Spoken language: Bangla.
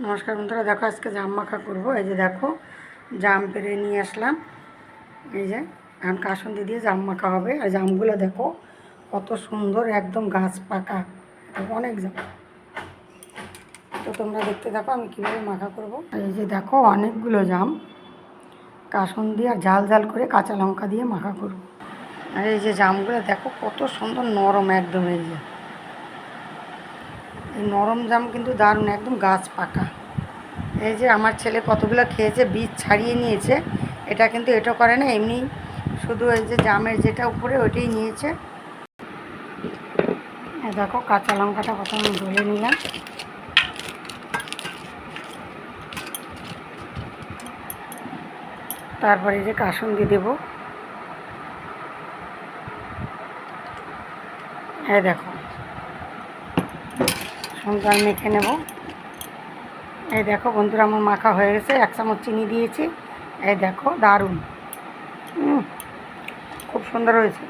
নমস্কার বন্ধুরা, দেখো আজকে জাম মাখা করবো। এই যে দেখো জাম পেড়ে নিয়ে আসলাম। এই যে এখন কাসুন্দি দিয়ে জাম মাখা হবে। আর জামগুলো দেখো কত সুন্দর, একদম গাছ পাকা, অনেক জাম। তো তোমরা দেখতে থাকো আমি কীভাবে মাখা করব। এই যে দেখো অনেকগুলো জাম কাসুন্দি আর ঝাল ঝাল করে কাঁচা লঙ্কা দিয়ে মাখা করব। আর এই যে জামগুলো দেখো কত সুন্দর নরম, একদম এই যে এই নরম জাম কিন্তু দারুণ, একদম গাছ পাকা। এই যে আমার ছেলে কতগুলো খেয়েছে, বীজ ছাড়িয়ে নিয়েছে। এটা কিন্তু এটা করে না, এমনি শুধু এই যে জামের যেটা উপরে ওইটাই নিয়েছে। দেখো কাঁচা লঙ্কাটা প্রথমে ধুয়ে নিলাম। তারপরে যে কাসুন্দি দেবো। এই দেখো সুন্দর মেখে নেব। এই দেখো বন্ধুরা আমার মাখা হয়ে গেছে। 1 চামচ চিনি দিয়েছি। এই দেখো দারুণ, খুব সুন্দর হয়েছে।